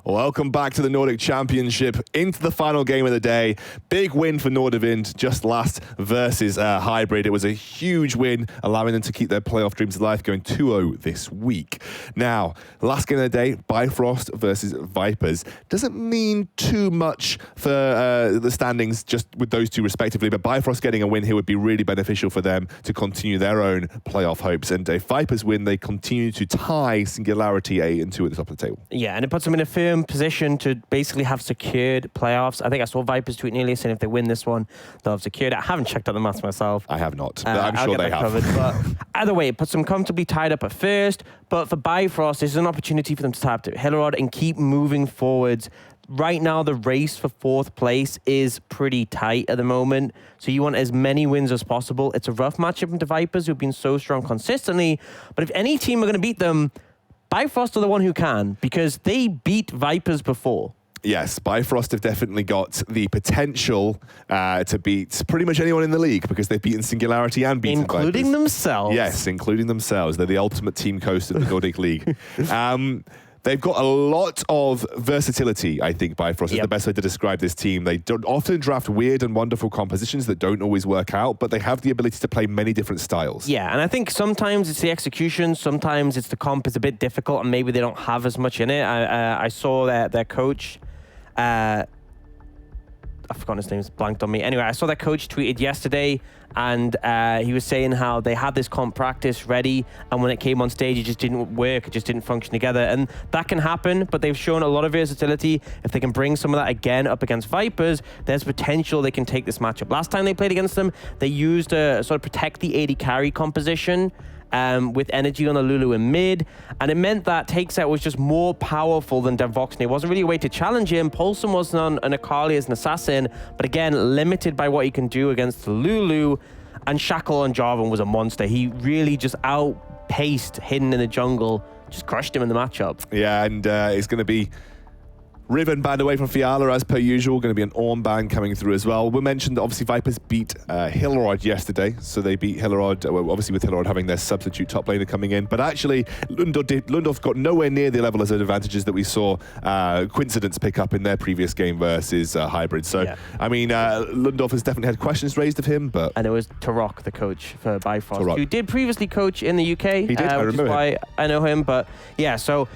Welcome back to the Nordic Championship, into the final game of the day. Big win for Nordic just last versus Hybrid. It was a huge win, allowing them to keep their playoff dreams alive, going 2-0 this week. Now, last game of the day, Bifrost versus Vipers. Doesn't mean too much for the standings just with those two respectively, but Bifrost getting a win here would be really beneficial for them to continue their own playoff hopes. And a Vipers win, they continue to tie Singularity 8 and 2 at the top of the table. Yeah, and it puts them in a firm position to basically have secured playoffs. I think I saw Vipers tweeting earlier saying if they win this one, they'll have secured it. I haven't checked out the maths myself. I have not, but I'm sure they have. Covered, but either way, it puts them comfortably tied up at first. But for Bifrost, this is an opportunity for them to tap to Hillerod and keep moving forwards. Right now, the race for 4th place is pretty tight at the moment. So you want as many wins as possible. It's a rough matchup into Vipers, who've been so strong consistently. But if any team are going to beat them, Bifrost are the one who can, because they beat Vipers before. Yes, Bifrost have definitely got the potential to beat pretty much anyone in the league, because they've beaten Singularity and beaten including Vipers. Themselves. Yes, including themselves. They're the ultimate team coast of the Nordic League. They've got a lot of versatility, I think, Bifrost is the best way to describe this team. They often draft weird and wonderful compositions that don't always work out, but they have the ability to play many different styles. Yeah, and I think sometimes it's the execution, sometimes it's the comp is a bit difficult, and maybe they don't have as much in it. I saw their coach... I've forgotten his name, it's blanked on me. Anyway, I saw that coach tweeted yesterday, and he was saying how they had this comp practice ready, and when it came on stage, it just didn't work, it just didn't function together. And that can happen, but they've shown a lot of versatility. If they can bring some of that again up against Vipers, there's potential they can take this matchup. Last time they played against them, they used a sort of protect the AD carry composition, with energy on the Lulu in mid, and it meant that Takeset was just more powerful than Devoxney. It wasn't really a way to challenge him. Paulson wasn't on an Akali as an assassin, but again, limited by what he can do against the Lulu, and Shackle on Jarvan was a monster. He really just outpaced Hidden in the jungle, just crushed him in the matchup. Yeah, and it's going to be Riven banned away from Fiala as per usual. Going to be an Ornn ban coming through as well. We mentioned that obviously Vipers beat Hillerod yesterday. So they beat Hillerod, well, obviously with Hillerod having their substitute top laner coming in. But actually, Lundorf got nowhere near the level of advantages that we saw Coincidence pick up in their previous game versus Hybrid. So, yeah. I mean, Lundorf has definitely had questions raised of him. But and it was Tarok, the coach for Bifrost, who did previously coach in the UK. He did, I remember which is why I know him. But yeah, so...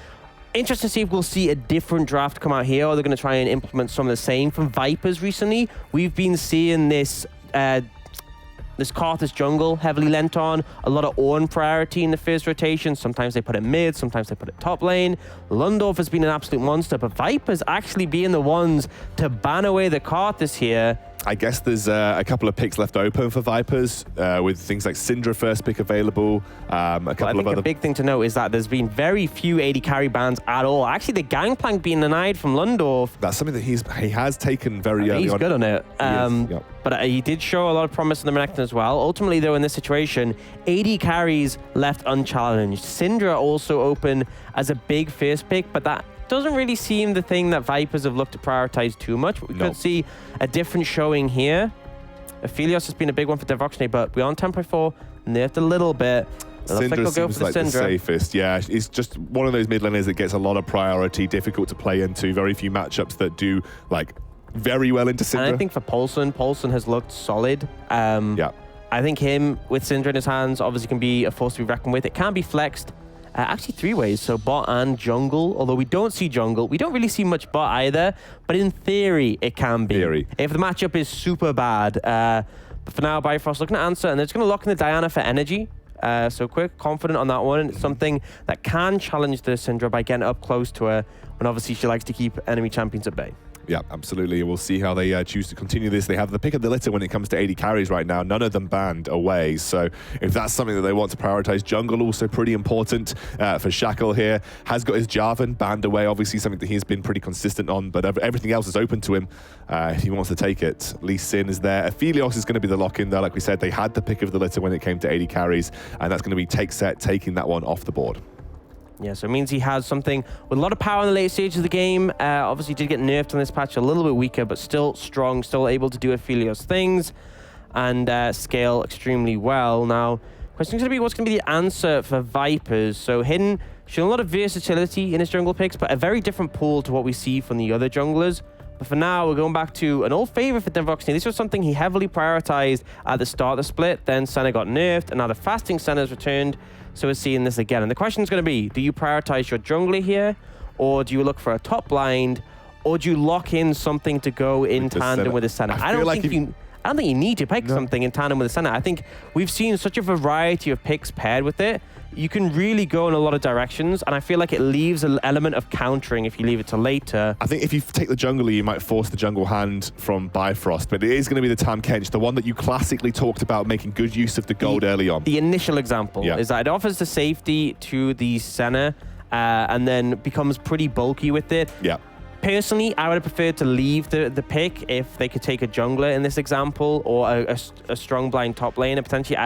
interesting to see if we'll see a different draft come out here, or they're going to try and implement some of the same from Vipers recently. We've been seeing this this Karthus jungle heavily lent on, a lot of Ornn priority in the first rotation. Sometimes they put it mid, sometimes they put it top lane. Lundorf has been an absolute monster, but Vipers actually being the ones to ban away the Karthus here. I guess there's a couple of picks left open for Vipers, with things like Syndra first pick available, a couple of other... a big thing to note is that there's been very few AD carry bans at all. Actually, the Gangplank being denied from Lundorf. That's something that he has taken very early on. He's good on it. Yep. But he did show a lot of promise in the Renekton as well. Ultimately, though, in this situation, AD carries left unchallenged. Syndra also open as a big first pick, but that doesn't really seem the thing that Vipers have looked to prioritize too much. We could see a different showing here. Aphelios has been a big one for Devoxney, but we are on 10.4, nerfed a little bit. Syndra seems like the safest. Yeah, it's just one of those mid laners that gets a lot of priority, difficult to play into. Very few matchups that do like very well into Syndra. And I think for Paulson has looked solid. Yeah. I think him with Syndra in his hands obviously can be a force to be reckoned with. It can be flexed. Actually 3 ways, so bot and jungle, although we don't see jungle. We don't really see much bot either, but in theory, it can be. If the matchup is super bad. But for now, Bifrost looking to answer, and they're just going to lock in the Diana for energy. So quick, confident on that one. It's something that can challenge the Syndra by getting up close to her, when obviously she likes to keep enemy champions at bay. Yeah, absolutely. We'll see how they choose to continue this. They have the pick of the litter when it comes to AD carries right now. None of them banned away. So if that's something that they want to prioritize, jungle also pretty important for Shackle here. Has got his Jarvan banned away, obviously something that he's been pretty consistent on, but everything else is open to him if he wants to take it. Lee Sin is there. Aphelios is going to be the lock-in there. Like we said, they had the pick of the litter when it came to AD carries, and that's going to be Takeset taking that one off the board. Yeah, so it means he has something with a lot of power in the late stages of the game. Obviously did get nerfed on this patch, a little bit weaker, but still strong, still able to do Aphelios things and scale extremely well. Now, question's going to be what's going to be the answer for Vipers. So Hidden Showing a lot of versatility in his jungle picks, but a very different pool to what we see from the other junglers. But for now, we're going back to an old favorite for Devoxny. This was something he heavily prioritized at the start of the split. Then Senna got nerfed, and now the fasting Senna has returned. So we're seeing this again. And the question is going to be, do you prioritize your jungler here, or do you look for a top blind, or do you lock in something to go in tandem with the Senna? I don't think you need to pick something in tandem with the Senna. I think we've seen such a variety of picks paired with it. You can really go in a lot of directions, and I feel like it leaves an element of countering if you leave it to later. I think if you take the jungler, you might force the jungle hand from Bifrost, but it is going to be the Tahm Kench, the one that you classically talked about making good use of the gold early on. The initial example is that it offers the safety to the Senna, and then becomes pretty bulky with it. Yeah. Personally, I would have preferred to leave the pick if they could take a jungler in this example, or a strong blind top laner potentially.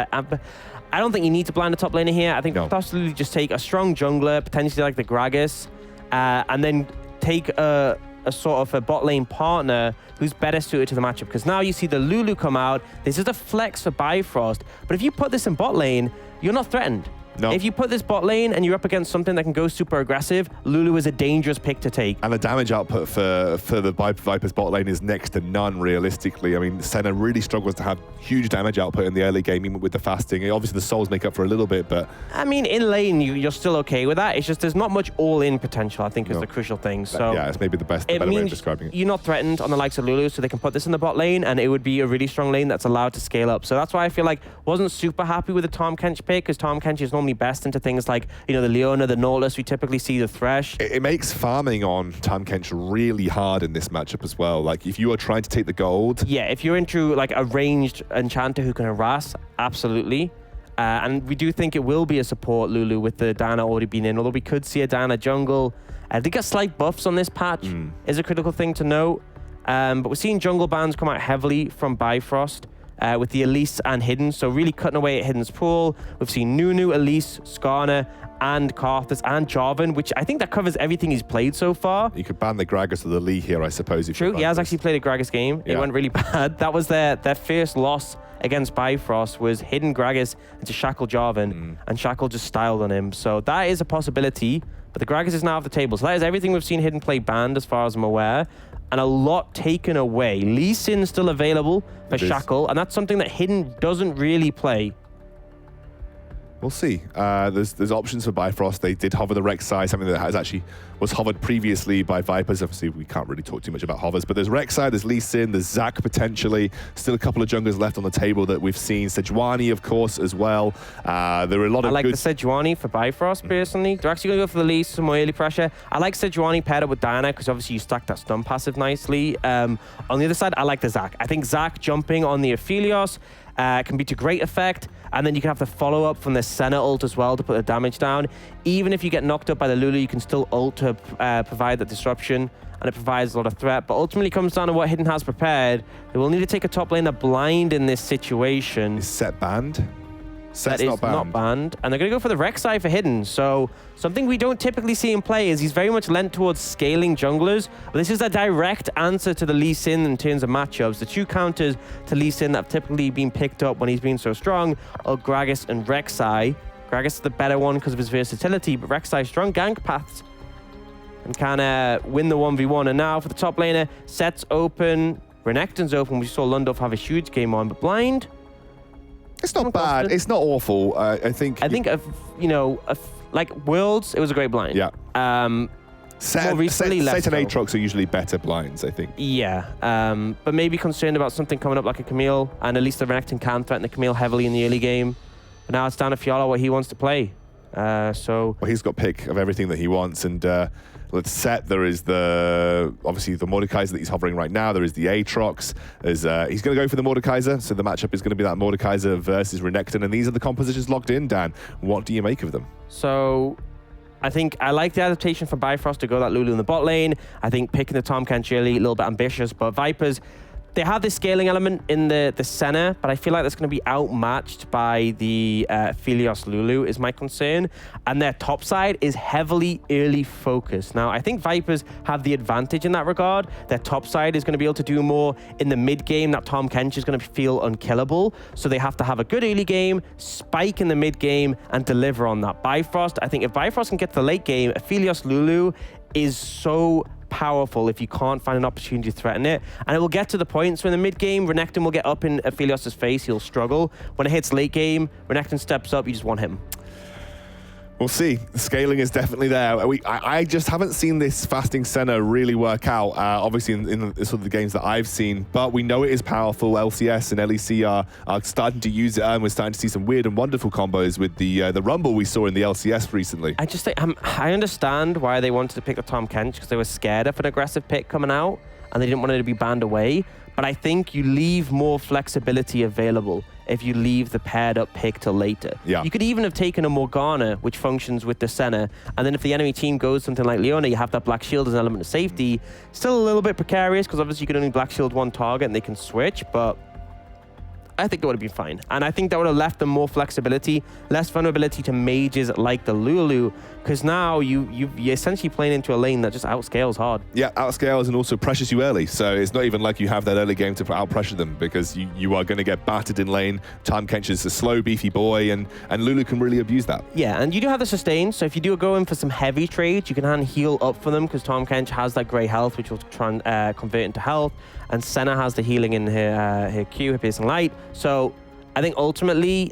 I don't think you need to blind a top laner here. I think possibly just take a strong jungler, potentially like the Gragas, and then take a sort of a bot lane partner who's better suited to the matchup. Because now you see the Lulu come out. This is a flex for Bifrost. But if you put this in bot lane, you're not threatened. No. If you put this bot lane and you're up against something that can go super aggressive, Lulu is a dangerous pick to take. And the damage output for the Viper's bot lane is next to none, realistically. I mean, Senna really struggles to have huge damage output in the early game, even with the fasting. Obviously, the souls make up for a little bit, but... I mean, in lane, you're still okay with that. It's just there's not much all-in potential, I think, is the crucial thing. So yeah, it's maybe the better way of describing it. You're not threatened on the likes of Lulu, so they can put this in the bot lane, and it would be a really strong lane that's allowed to scale up. So that's why I feel like wasn't super happy with the Tahm Kench pick, because Tahm Kench is normally best into things like, the Leona, the Nautilus. We typically see the Thresh. It makes farming on Tahm Kench really hard in this matchup as well. Like, if you are trying to take the gold... Yeah, if you're into, like, a ranged enchanter who can harass, absolutely. And we do think it will be a support Lulu with the Diana already being in, although we could see a Diana jungle. They get slight buffs on this patch, is a critical thing to note. But we're seeing jungle bans come out heavily from Bifrost. With the Elise and Hidden, so really cutting away at Hidden's pool. We've seen Nunu, Elise, Skarner, and Karthus, and Jarvan, which I think that covers everything he's played so far. You could ban the Gragas or the Lee here, I suppose. If True, he has actually played a Gragas game. It went really bad. That was their first loss against Bifrost, was Hidden Gragas into Shackle Jarvan, and Shackle just styled on him. So that is a possibility, but the Gragas is now off the table. So that is everything we've seen Hidden play banned, as far as I'm aware. And a lot taken away. Lee Sin still available for Shackle, and that's something that Hidden doesn't really play. We'll see. There's options for Bifrost. They did hover the Rek'Sai, something that was hovered previously by Vipers. Obviously, we can't really talk too much about hovers, but there's Rek'Sai, there's Lee Sin, there's Zac potentially. Still a couple of junglers left on the table that we've seen. Sejuani, of course, as well. There are a lot of I like the Sejuani for Bifrost, personally. They're actually going to go for the Lee, some more early pressure. I like Sejuani paired up with Diana, because obviously you stack that stun passive nicely. On the other side, I like the Zac. I think Zac jumping on the Aphelios can be to great effect, and then you can have the follow-up from the Senna ult as well to put the damage down. Even if you get knocked up by the Lulu, you can still ult to provide that disruption, and it provides a lot of threat. But ultimately, it comes down to what Hidden has prepared. They will need to take a top laner blind in this situation. Is Set banned? That is not banned. And they're going to go for the Rek'Sai for Hidden. So something we don't typically see in play is he's very much lent towards scaling junglers. But this is a direct answer to the Lee Sin in terms of matchups. The two counters to Lee Sin that have typically been picked up when he's been so strong are Gragas and Rek'Sai. Gragas is the better one because of his versatility, but Rek'Sai strong gank paths and can win the 1v1. And now for the top laner, Set's open, Renekton's open. We saw Lundorf have a huge game on, but blind... It's not bad. It's not awful. I think, like Worlds, it was a great blind. Yeah. More recently, Set and Aatrox are usually better blinds, I think. Yeah. But maybe concerned about something coming up like a Camille, and at least the Renekton can threaten the Camille heavily in the early game. But now it's down to Fiala what he wants to play. Well, he's got pick of everything that he wants, and let's Set. There is obviously the Mordekaiser that he's hovering right now. There is the Aatrox. He's going to go for the Mordekaiser, so the matchup is going to be that Mordekaiser versus Renekton, and these are the compositions locked in. Dan, what do you make of them? So I think I like the adaptation for Bifrost to go that Lulu in the bot lane. I think picking the Tahm Kench early, a little bit ambitious, but Vipers They have this scaling element in the center, but I feel like that's going to be outmatched by the Philios Lulu is my concern. And their top side is heavily early focused. Now, I think Vipers have the advantage in that regard. Their top side is going to be able to do more in the mid game. That Tahm Kench is going to feel unkillable. So they have to have a good early game, spike in the mid game, and deliver on that. Bifrost, I think if Bifrost can get to the late game, Philios Lulu is so powerful if you can't find an opportunity to threaten it. And it will get to the point, so in the mid game, Renekton will get up in Aphelios' face, he'll struggle. When it hits late game, Renekton steps up, you just want him. We'll see. The scaling is definitely there. I just haven't seen this fasting center really work out, obviously in sort of the games that I've seen, but we know it is powerful. LCS and LEC are starting to use it, and we're starting to see some weird and wonderful combos with the Rumble we saw in the LCS recently. I just think, I understand why they wanted to pick the Tahm Kench, because they were scared of an aggressive pick coming out, and they didn't want it to be banned away. But I think you leave more flexibility available if you leave the paired up pick till later. Yeah. You could even have taken a Morgana, which functions with the center, and then if the enemy team goes something like Leona, you have that Black Shield as an element of safety. Still a little bit precarious, because obviously you can only Black Shield one target and they can switch, but I think that would have been fine. And I think that would have left them more flexibility, less vulnerability to mages like the Lulu, because now you're essentially playing into a lane that just outscales hard. Yeah, outscales and also pressures you early. So it's not even like you have that early game to out-pressure them, because you are going to get battered in lane. Tahm Kench is a slow, beefy boy, and Lulu can really abuse that. Yeah, and you do have the sustain, so if you do go in for some heavy trades, you can hand heal up for them, because Tahm Kench has that grey health, which will try and convert into health, and Senna has the healing in her Q, her piercing light. So I think ultimately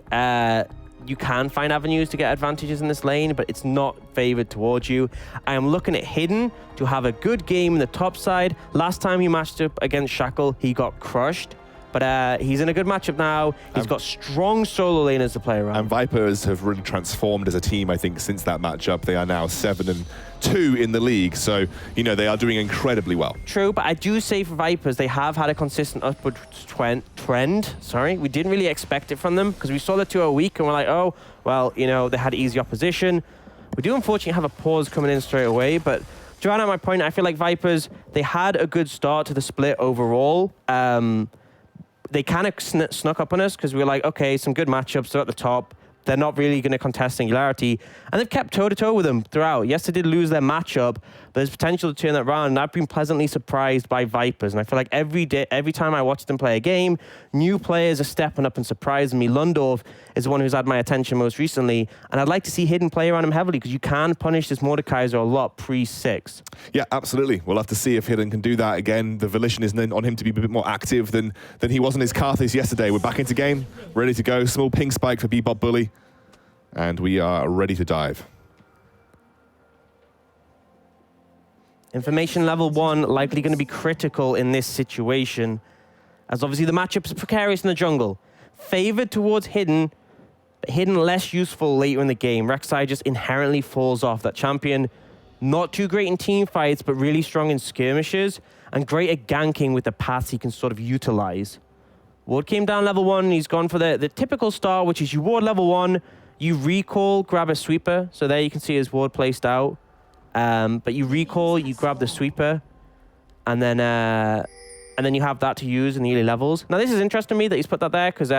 you can find avenues to get advantages in this lane, but it's not favored towards you. I am looking at Hidden to have a good game in the top side. Last time he matched up against Shackle, he got crushed. But he's in a good matchup now. He's got strong solo laners to play around. And Vipers have really transformed as a team, I think, since that matchup. They are now 7-2 in the league. So, you know, they are doing incredibly well. True, but I do say for Vipers, they have had a consistent upward trend. Sorry, we didn't really expect it from them, because we saw the 2-0 week and we're like, oh, well, you know, they had easy opposition. We do unfortunately have a pause coming in straight away, but to round out my point, I feel like Vipers, they had a good start to the split overall. They kind of snuck up on us, because we were like, okay, some good matchups, they're at the top. They're not really going to contest Singularity. And they've kept toe-to-toe with them throughout. Yes, they did lose their matchup, but there's potential to turn that around. And I've been pleasantly surprised by Vipers. And I feel like every time I watch them play a game, new players are stepping up and surprising me. Lundorf is the one who's had my attention most recently. And I'd like to see Hidden play around him heavily, because you can punish this Mordekaiser a lot pre-6. Yeah, absolutely. We'll have to see if Hidden can do that again. The volition is on him to be a bit more active than he was on his Karthus yesterday. We're back into game, ready to go. Small ping spike for Bebop Bully. And we are ready to dive. Information level 1 likely going to be critical in this situation, as obviously the matchup is precarious in the jungle. Favored towards Hidden, but Hidden less useful later in the game. Rek'Sai just inherently falls off. That champion, not too great in team fights, but really strong in skirmishes, and great at ganking with the paths he can sort of utilize. Ward came down level 1, he's gone for the typical start, which is you ward level 1, you recall, grab a sweeper. So there you can see his ward placed out. But you recall, you grab the sweeper, and then you have that to use in the early levels. Now this is interesting to me that he's put that there, because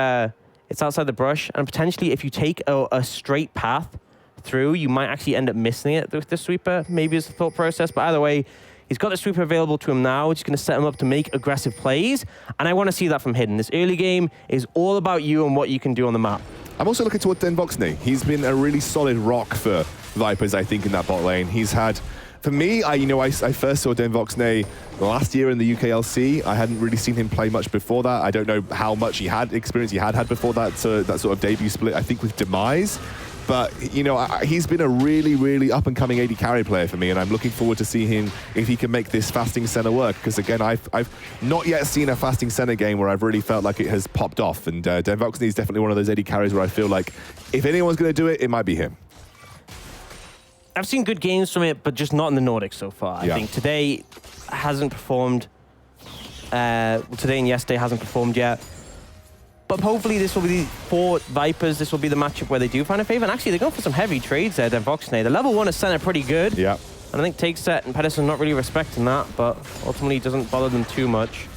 it's outside the brush, and potentially if you take a straight path through, you might actually end up missing it with the sweeper, maybe is the thought process. But either way, he's got the sweeper available to him now, which is going to set him up to make aggressive plays, and I want to see that from Hidden. This early game is all about you and what you can do on the map. I'm also looking toward Denvoxney. He's been a really solid rock for Vipers, I think, in that bot lane. He's had, for me, I first saw Denvoxney last year in the UKLC. I hadn't really seen him play much before that. I don't know how much experience he had before that, that sort of debut split, I think, with Demise. But, you know, he's been a really, really up-and-coming AD carry player for me, and I'm looking forward to seeing him if he can make this fasting center work. Because, again, I've not yet seen a fasting center game where I've really felt like it has popped off. And Denvoxney is definitely one of those AD carries where I feel like if anyone's going to do it, it might be him. I've seen good games from it, but just not in the Nordic so far. Yeah. I think today hasn't performed. Today and yesterday hasn't performed yet. But hopefully this will be, for Vipers, this will be the matchup where they do find a favor. And actually, they're going for some heavy trades there, Denvoxney. The level 1 is center pretty good. Yeah. And I think Take Set and Pedersen not really respecting that, but ultimately doesn't bother them too much.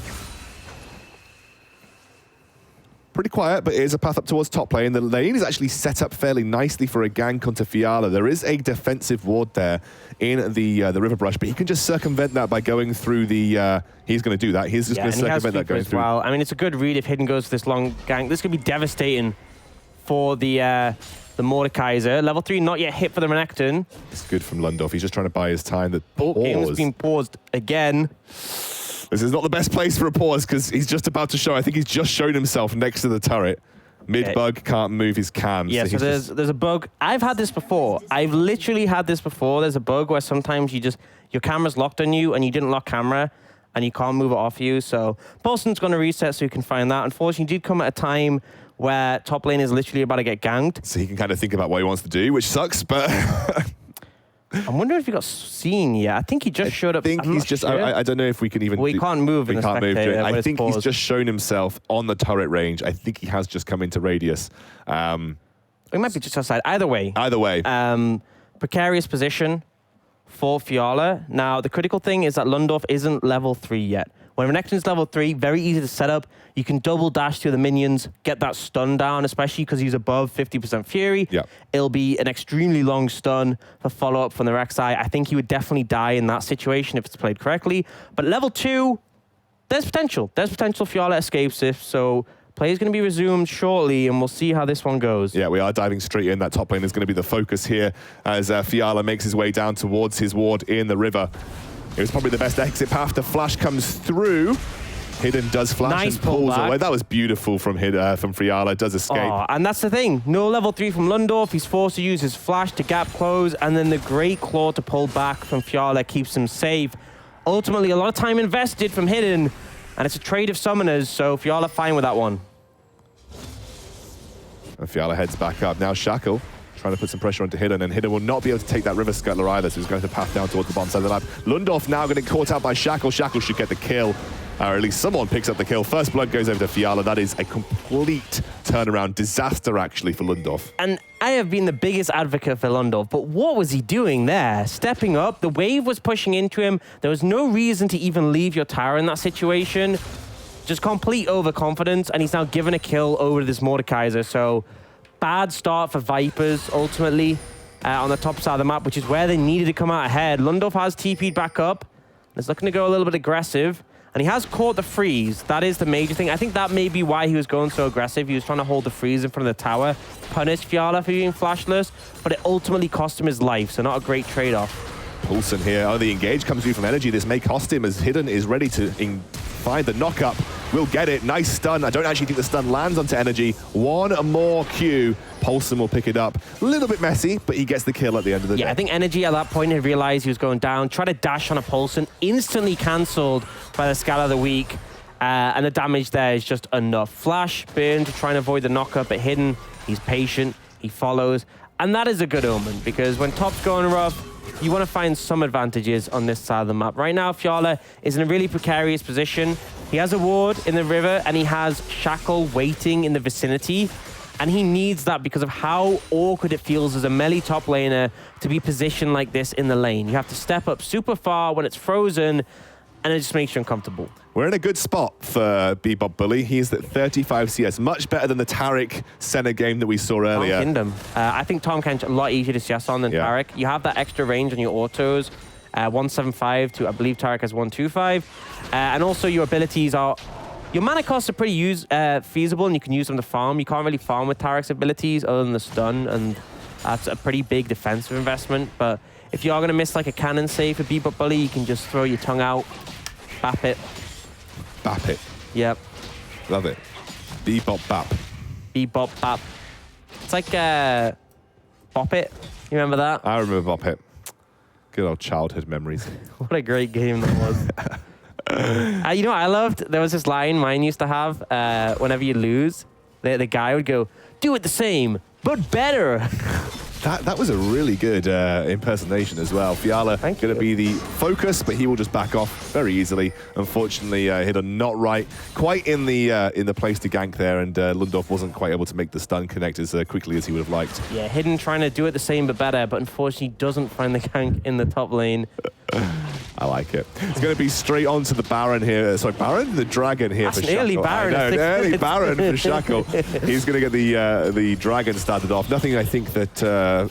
pretty quiet, but it is a path up towards top lane. The lane is actually set up fairly nicely for a gank onto Fiala. There is a defensive ward there in the river brush, but he can just circumvent that by going through the... he's going to do that. He's just going to circumvent that going through. Well. I mean, it's a good read if Hidden goes for this long gank. This could be devastating for the Mordekaiser. Level 3 not yet hit for the Renekton. It's good from Lundorf. He's just trying to buy his time. The game has been paused again. This is not the best place for a pause because he's just about to show. I think he's just shown himself next to the turret. Mid-bug, can't move his cam. Yeah, so there's a bug. I've had this before. I've literally had this before. There's a bug where sometimes your camera's locked on you and you didn't lock camera and you can't move it off you. So Paulson's going to reset so you can find that. Unfortunately, he did come at a time where top lane is literally about to get ganked. So he can kind of think about what he wants to do, which sucks, but... I'm wondering if he got seen yet. I think he just showed up. I think he's just... Sure. I don't know if we can even... Well, he can't move in the spectator. I think he's just shown himself on the turret range. I think he has just come into radius. He might be just outside. Either way. Precarious position for Fiala. Now, the critical thing is that Lundorf isn't level 3 yet. When Renekton's level 3, very easy to set up. You can double dash through the minions, get that stun down, especially because he's above 50% Fury. Yep. It'll be an extremely long stun for follow-up from the Rek'Sai. I think he would definitely die in that situation if it's played correctly. But level 2, there's potential. There's potential Fiala escapes this, so play is going to be resumed shortly, and we'll see how this one goes. Yeah, we are diving straight in. That top lane is going to be the focus here as Fiala makes his way down towards his ward in the river. It was probably the best exit path. The flash comes through. Hidden does flash and pulls away. That was beautiful from Fiala. Does escape. Oh, and that's the thing. No level 3 from Lundorf. He's forced to use his flash to gap close, and then the great claw to pull back from Fiala keeps him safe. Ultimately, a lot of time invested from Hidden, and it's a trade of summoners, so Fiala fine with that one. And Fiala heads back up. Now Shackle trying to put some pressure onto Hidden, and Hidden will not be able to take that River Scuttler either, so he's going to path down towards the bottom side of the map. Lundorf now going to get caught out by Shackle. Shackle should get the kill, or at least someone picks up the kill. First blood goes over to Fiala. That is a complete turnaround. Disaster, actually, for Lundorf. And I have been the biggest advocate for Lundorf, but what was he doing there? Stepping up, the wave was pushing into him. There was no reason to even leave your tower in that situation. Just complete overconfidence, and he's now given a kill over to this Mordekaiser, so... Bad start for Vipers, ultimately, on the top side of the map, which is where they needed to come out ahead. Lundorf has TP'd back up. He's looking to go a little bit aggressive. And he has caught the freeze. That is the major thing. I think that may be why he was going so aggressive. He was trying to hold the freeze in front of the tower, punish Fiala for being flashless, but it ultimately cost him his life, so not a great trade-off. Poulsen here. Oh, the engage comes through from Energy. This may cost him as Hidden is ready to find the knock-up. Will get it. Nice stun. I don't actually think the stun lands onto Energy. One more Q. Poulsen will pick it up. A little bit messy, but he gets the kill at the end of the day. Yeah, I think Energy at that point had realized he was going down. Tried to dash on a Poulsen. Instantly cancelled by the Scala of the Week. And the damage there is just enough. Flash, burn to try and avoid the knock-up at Hidden. He's patient. He follows. And that is a good omen, because when top's going rough, you want to find some advantages on this side of the map. Right now, Fiala is in a really precarious position. He has a ward in the river, and he has Shackle waiting in the vicinity. And he needs that because of how awkward it feels as a melee top laner to be positioned like this in the lane. You have to step up super far when it's frozen, and it just makes you uncomfortable. We're in a good spot for Bebop Bully. He's at 35 CS, much better than the Taric Senna game that we saw earlier. Tom Kingdom. I think Tom Kingdom's a lot easier to CS on than Taric. You have that extra range on your autos. 175 to, I believe Taric has 125. And also your abilities are... Your mana costs are pretty feasible, and you can use them to farm. You can't really farm with Taric's abilities other than the stun, and that's a pretty big defensive investment. But if you are going to miss like a cannon save for Bebop Bully, you can just throw your tongue out, bap it. Bap it. Yep. Love it. Bebop bap. Bebop bap. It's like Bop It. You remember that? I remember Bop It. Good old childhood memories. What a great game that was. You know what I loved? There was this line mine used to have whenever you lose. The guy would go, do it the same, but better. That was a really good impersonation as well. Fiala going to be the focus, but he will just back off very easily. Unfortunately, Hidden not quite in the place to gank there, and Lundorf wasn't quite able to make the stun connect as quickly as he would have liked. Yeah, Hidden trying to do it the same but better, but unfortunately doesn't find the gank in the top lane. I like it. It's going to be straight on to the Baron here. Sorry, Baron? The Dragon here That's for an early Shackle. Baron. I know, an early Baron for Shackle. He's going to get the Dragon started off. Nothing I think that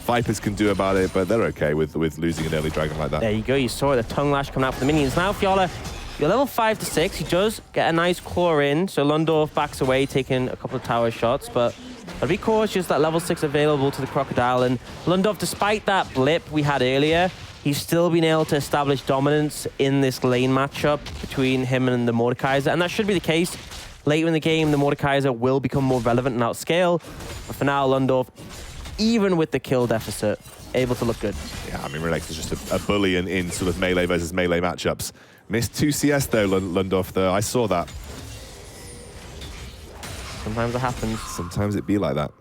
Vipers can do about it, but they're okay with losing an early Dragon like that. There you go. You saw it, the tongue lash coming out for the minions. Now, Fiala, you're level 5 to 6. He does get a nice claw in, so Lundorf backs away, taking a couple of tower shots, but be cautious that level 6 available to the Crocodile. And Lundorf, despite that blip we had earlier, he's still been able to establish dominance in this lane matchup between him and the Mordekaiser, and that should be the case. Later in the game, the Mordekaiser will become more relevant and outscale, but for now, Lundorf, even with the kill deficit, able to look good. Yeah, I mean, Renex is just a bully in sort of melee versus melee matchups. Missed 2 CS though, Lundorf, though. I saw that. Sometimes it happens. Sometimes it be like that.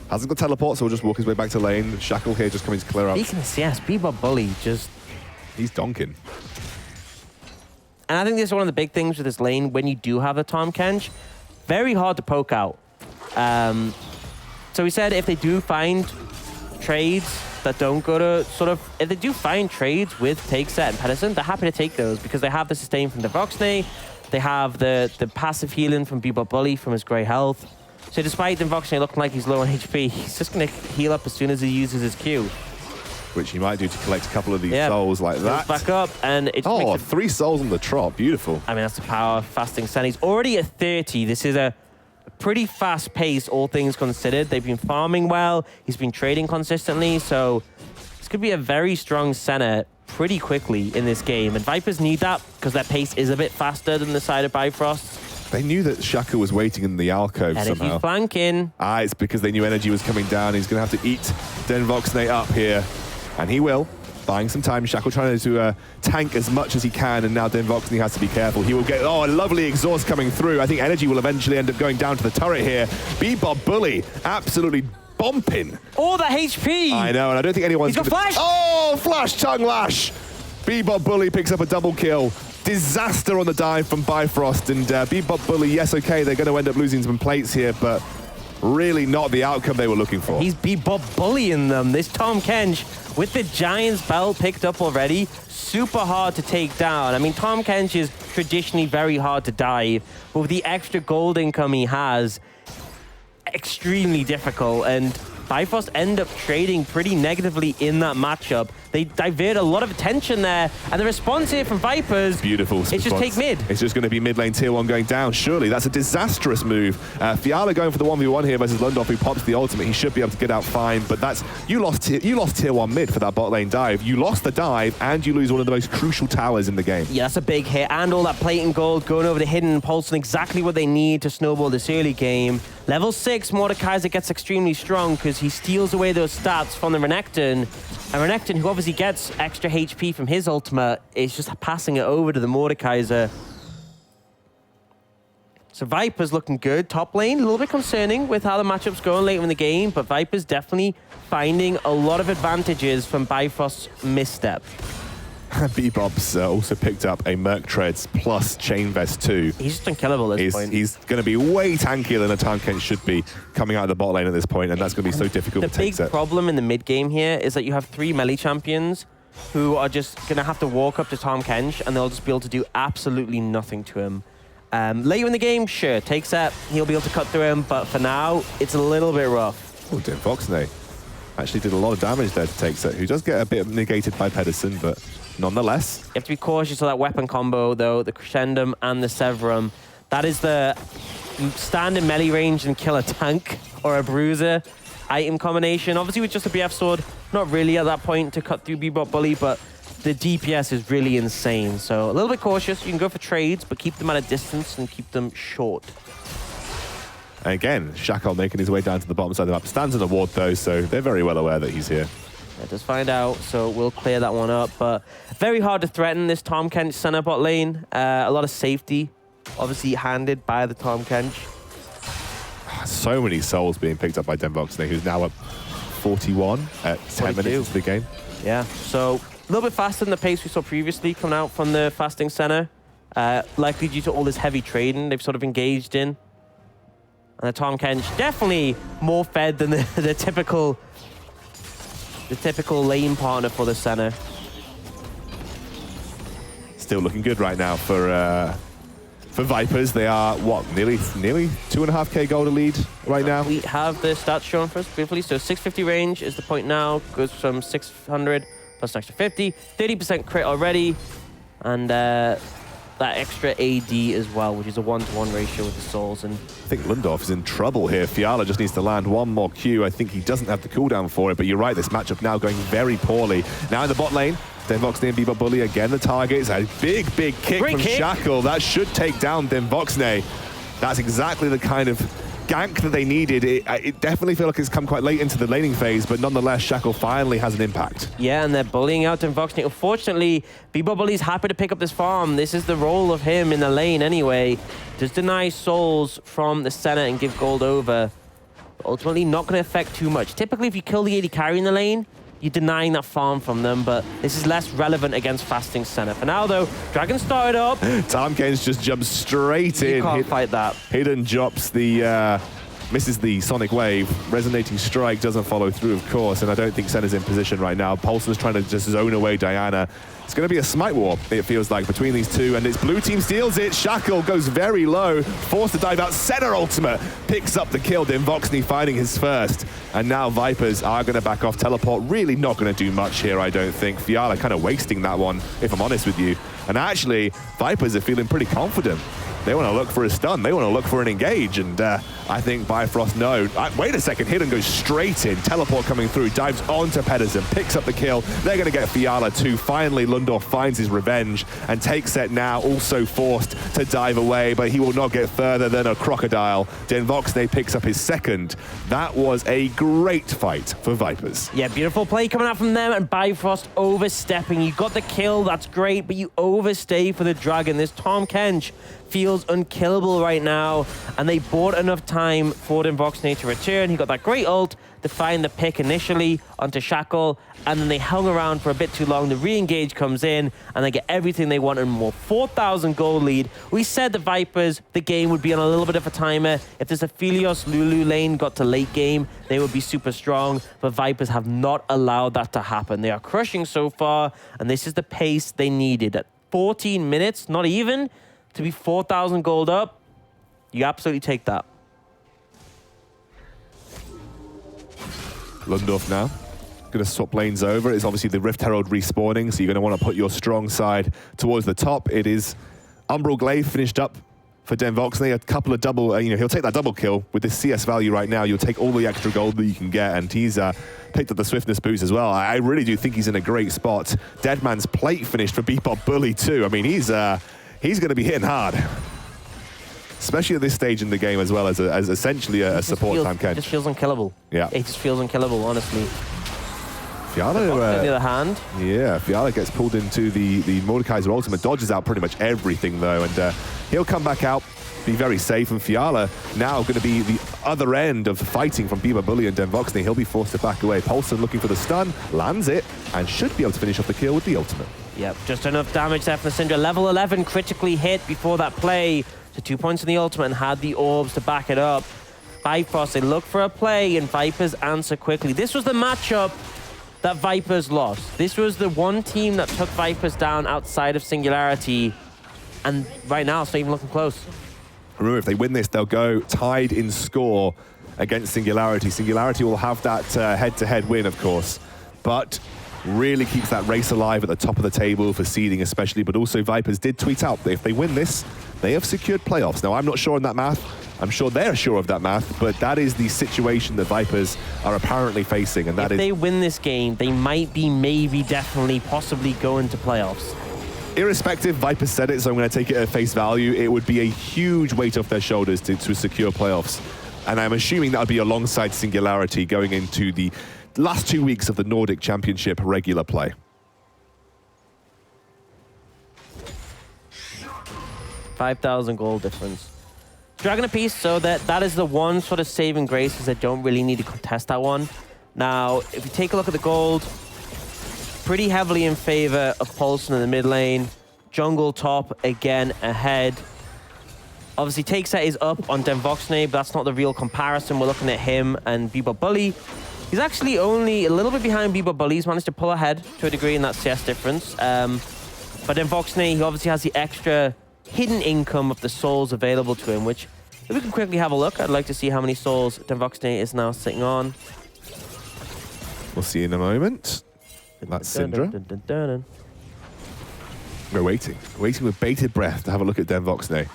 Hasn't got teleport, so we'll just walk his way back to lane. Shackle here just coming to clear up. Speaking of CS, Bebop Bully just... He's donking. And I think this is one of the big things with this lane when you do have the Tahm Kench. Very hard to poke out. So we said if they do find trades that don't go to sort of... If they do find trades with Takeset and Pedersen, they're happy to take those because they have the sustain from the Voxnay. They have the passive healing from Bebop Bully from his grey health. So despite the Voxnay looking like he's low on HP, he's just going to heal up as soon as he uses his Q. Which he might do to collect a couple of these souls like that. Back up, and it just makes 3 souls on the trot. Beautiful. I mean, that's the power of Fasting Sen. He's already at 30. This is a pretty fast pace, all things considered. They've been farming well. He's been trading consistently. So this could be a very strong center pretty quickly in this game. And Vipers need that because their pace is a bit faster than the side of Bifrost. They knew that Shaka was waiting in the alcove somehow. Energy flanking. It's because they knew energy was coming down. He's going to have to eat Den Voxnay up here. And he will. Buying some time. Shackle trying to tank as much as he can, and now Den Voxnay has to be careful. He will get, a lovely exhaust coming through. I think energy will eventually end up going down to the turret here. Bebop Bully absolutely bumping. All the HP. I know, and I don't think anyone's... He's got flash. Oh, flash tongue lash. Bebop Bully picks up a double kill. Disaster on the dive from Bifrost, and Bebop Bully, yes, okay, they're going to end up losing some plates here, but really not the outcome they were looking for. He's Bebop bullying them. This Tahm Kench, with the Giant's Belt picked up already, super hard to take down. I mean, Tahm Kench is traditionally very hard to dive, but with the extra gold income he has, extremely difficult. And Bifrost end up trading pretty negatively in that matchup. They divert a lot of attention there, and the response here from Vipers, beautiful. It's just take mid. It's just going to be mid lane tier 1 going down. Surely that's a disastrous move. Fiala going for the 1v1 here versus Lundorf, who pops the ultimate. He should be able to get out fine, but that's you lost tier 1 mid for that bot lane dive. You lost the dive, and you lose one of the most crucial towers in the game. Yeah, that's a big hit, and all that plate and gold going over the hidden and pulsing exactly what they need to snowball this early game. Level 6, Mordekaiser gets extremely strong because he steals away those stats from the Renekton. And Renekton, who obviously gets extra HP from his ultimate, is just passing it over to the Mordekaiser. So Viper's looking good. Top lane, a little bit concerning with how the matchup's going later in the game, but Viper's definitely finding a lot of advantages from Bifrost's misstep. Bebop's also picked up a Merc Treads plus Chain Vest 2. He's just unkillable at this point. He's going to be way tankier than a Tahm Kench should be coming out of the bot lane at this point, and that's going to be so difficult to take. The big problem in the mid game here is that you have 3 melee champions who are just going to have to walk up to Tahm Kench, and they'll just be able to do absolutely nothing to him. Later in the game, sure, Takeset, he'll be able to cut through him, but for now, it's a little bit rough. Oh, Den Voxnay actually did a lot of damage there to Takeset, who does get a bit negated by Pedersen, but nonetheless. You have to be cautious of that weapon combo, though, the Crescendum and the Severum. That is the stand in melee range and kill a tank or a bruiser item combination. Obviously, with just a BF sword, not really at that point to cut through Bebop Bully, but the DPS is really insane. So a little bit cautious. You can go for trades, but keep them at a distance and keep them short. And again, Shackle making his way down to the bottom side of the map. Stands in a ward, though, so they're very well aware that he's here. Let us find out, so we'll clear that one up. But very hard to threaten this Tahm Kench center bot lane. A lot of safety, obviously handed by the Tahm Kench. So many souls being picked up by Den Voxnay, who's now at 41 at 10 minutes into the game. Yeah, so a little bit faster than the pace we saw previously coming out from the Fasting Center. Likely due to all this heavy trading they've sort of engaged in. And the Tahm Kench definitely more fed than the typical lane partner for the center. still looking good right now for Vipers. They are, what, nearly 2.5k gold a lead right now? We have the stats shown for us briefly. So 650 range is the point now. Goes from 600 plus an extra 50. 30% crit already. And that extra AD as well, which is a 1-to-1 ratio with the souls. And I think Lundorf is in trouble here. Fiala just needs to land one more Q. I think he doesn't have the cooldown for it, but you're right, this matchup now going very poorly. Now in the bot lane, Denvoxney and BO1 again, the targets. A big kick Great from kick. Shackle. That should take down Denvoxney. That's exactly the kind of gank that they needed. It definitely feels like it's come quite late into the laning phase, but nonetheless, Shackle finally has an impact. yeah, and they're bullying out Denvoxney. Unfortunately, BO1's happy to pick up this farm. This is the role of him in the lane anyway. Just deny souls from the center and give gold over. But ultimately, not going to affect too much. Typically, if you kill the AD carry in the lane, you're denying that farm from them, but this is less relevant against Fasting Center. For now, though, Dragon started up. Tamkens just jumps straight in. You can't fight that. Hidden drops the, misses the Sonic Wave. Resonating Strike doesn't follow through, of course, and I don't think Senna's in position right now. Paulson's trying to just zone away Diana. It's going to be a smite war, it feels like, between these two, and it's blue team steals it. Shackle goes very low, forced to dive out. Senna ultimate picks up the kill. Denvoxney finding his first, and now Vipers are going to back off. Teleport really not going to do much here, I don't think. Fiala kind of wasting that one, if I'm honest with you. And actually, Vipers are feeling pretty confident. They want to look for a stun. They want to look for an engage. And I think Bifrost, no. Wait a second. Hidden goes straight in. Teleport coming through. Dives onto Pedersen. Picks up the kill. They're going to get Fiala too. Finally, Lundorf finds his revenge. And takes it now. Also forced to dive away. But he will not get further than a crocodile. Denvoxney picks up his second. That was a great fight for Vipers. Yeah, beautiful play coming out from them, and Bifrost overstepping. You got the kill. That's great. But you overstay for the Dragon. This Tahm Kench feels unkillable right now, and they bought enough time for Denvoxney to return. He got that great ult to find the pick initially onto Shackle, and then they hung around for a bit too long. The re-engage comes in, and they get everything they want and more. 4,000 gold lead. We said the Vipers, the game would be on a little bit of a timer. If this Aphelios Lulu lane got to late game, they would be super strong, but Vipers have not allowed that to happen. They are crushing so far, and this is the pace they needed. At 14 minutes, not even, to be 4,000 gold up, you absolutely take that. Lundorf now going to swap lanes over. It's obviously the Rift Herald respawning, so you're going to want to put your strong side towards the top. It is Umbral Glaive finished up for Denvoxney. A couple of double, he'll take that double kill with this CS value right now. You'll take all the extra gold that you can get, and he's picked up the swiftness boost as well. I really do think he's in a great spot. Deadman's plate finished for BO1 too. I mean, he's going to be hitting hard, especially at this stage in the game, as well as essentially a support Tahm Kench. It just feels unkillable. Yeah. It just feels unkillable, honestly. Fiala, on the other hand. Yeah, Fiala gets pulled into the Mordekaiser ultimate, dodges out pretty much everything though, and he'll come back out, be very safe, and Fiala now going to be the other end of the fighting from BO1 and Denvoxney. He'll be forced to back away. Paulson looking for the stun, lands it, and should be able to finish off the kill with the ultimate. Yep, just enough damage there from the Syndra. Level 11 critically hit before that play. So 2 points in the ultimate and had the orbs to back it up. Bifrost, they look for a play, and Vipers answer quickly. This was the matchup that Vipers lost. This was the one team that took Vipers down outside of Singularity, and right now it's not even looking close. Remember, if they win this, they'll go tied in score against Singularity. Singularity will have that head-to-head win, of course, but really keeps that race alive at the top of the table for seeding especially, but also Vipers did tweet out that if they win this, they have secured playoffs. Now, I'm not sure on that math. I'm sure they're sure of that math, but that is the situation that Vipers are apparently facing, and that if they win this game, they might be maybe, definitely, possibly going to playoffs. Irrespective, Vipers said it, so I'm going to take it at face value. It would be a huge weight off their shoulders to secure playoffs, and I'm assuming that would be alongside Singularity going into the last 2 weeks of the Nordic Championship regular play. 5,000 gold difference. Dragon apiece, so that is the one sort of saving grace, because they don't really need to contest that one. Now, if you take a look at the gold, pretty heavily in favor of Paulson in the mid lane. Jungle top, again, ahead. Obviously, Takeset is up on Denvoxney, but that's not the real comparison. We're looking at him and BO1. He's actually only a little bit behind BO1. He's managed to pull ahead to a degree in that CS difference. But then Voxney, he obviously has the extra hidden income of the souls available to him, which if we can quickly have a look, I'd like to see how many souls Voxney is now sitting on. We'll see in a moment. That's Syndra. We're waiting with bated breath to have a look at Voxney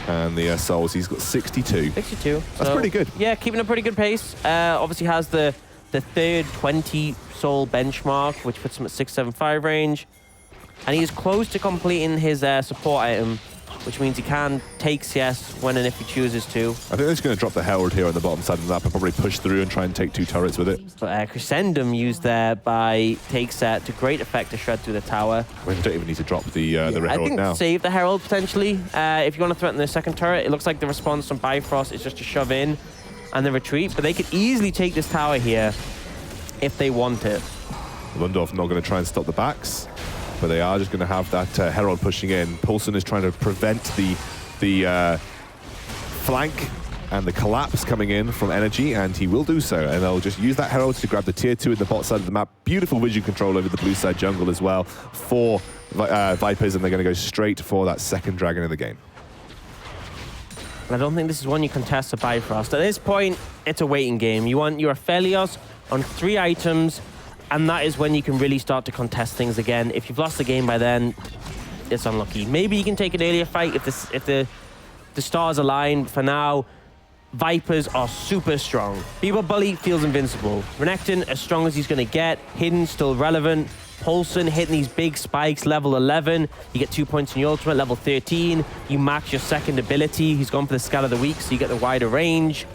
and the souls. He's got 62. 62. That's pretty good. Yeah, keeping a pretty good pace. Obviously has the third 20 soul benchmark, which puts him at 675 range. And he's close to completing his support item, which means he can take CS when and if he chooses to. I think they're just going to drop the Herald here on the bottom side of the map and probably push through and try and take 2 turrets with it. But Crescendum used there by Takeset to great effect to shred through the tower. We don't even need to drop the Herald I think now. Save the Herald potentially. If you want to threaten the second turret, it looks like the response from Bifrost is just to shove in and then retreat. But they could easily take this tower here if they want it. Lundorf not going to try and stop the backs, but they are just going to have that Herald pushing in. Poulsen is trying to prevent the flank and the collapse coming in from Energy, and he will do so. And they'll just use that Herald to grab the tier 2 in the bot side of the map. Beautiful vision control over the blue side jungle as well for Vipers, and they're going to go straight for that second dragon of the game. I don't think this is one you contest to Bifrost. At this point, it's a waiting game. You want your Aphelios on 3 items, and that is when you can really start to contest things again. If you've lost the game by then, it's unlucky. Maybe you can take an earlier fight if the stars align. For now, Vipers are super strong. Beaver Bully feels invincible. Renekton, as strong as he's going to get. Hidden, still relevant. Poulsen hitting these big spikes, level 11. You get 2 points in your ultimate, level 13. You max your second ability. He's gone for the Scale of the Week, so you get the wider range.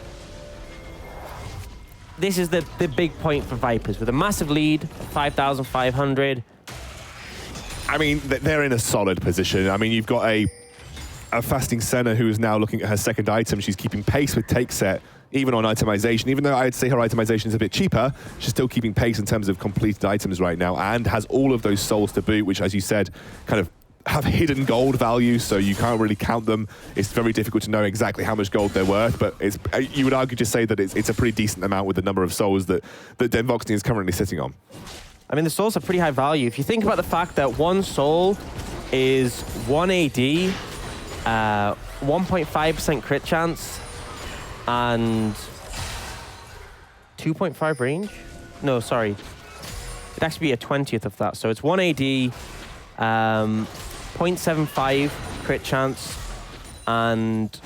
This is the big point for Vipers with a massive lead, 5,500. I mean, they're in a solid position. I mean, you've got a fasting Senna who is now looking at her second item. She's keeping pace with Takeset, even on itemization. Even though I'd say her itemization is a bit cheaper, she's still keeping pace in terms of completed items right now and has all of those souls to boot, which, as you said, kind of have hidden gold value, so you can't really count them. It's very difficult to know exactly how much gold they're worth, but you would argue to say that it's a pretty decent amount with the number of souls that Voxney is currently sitting on. I mean, the souls are pretty high value. If you think about the fact that one soul is 1 AD, 1.5% crit chance, and 2.5 range? No, sorry. It'd actually be a 20th of that. So it's 1 AD, 0.75 crit chance, and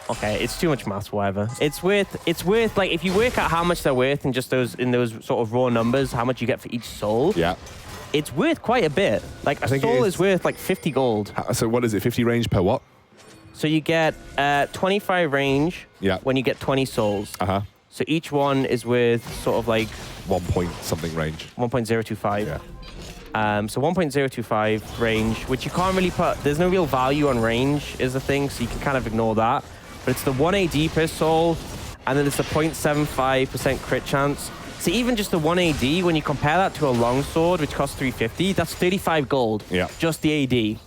okay, it's too much maths, whatever. It's worth like, if you work out how much they're worth in just those sort of raw numbers, how much you get for each soul. Yeah. It's worth quite a bit. Like a soul is worth like 50 gold. So what is it, 50 range per what? So you get 25 range when you get 20 souls. So each one is worth sort of like 1 point something range. 1.025. Yeah. So 1.025 range, which you can't really put, there's no real value on range is the thing, so you can kind of ignore that. But it's the 1 AD per soul, and then it's the 0.75% crit chance. So even just the 1 AD, when you compare that to a longsword, which costs 350, that's 35 gold. Yeah. Just the AD.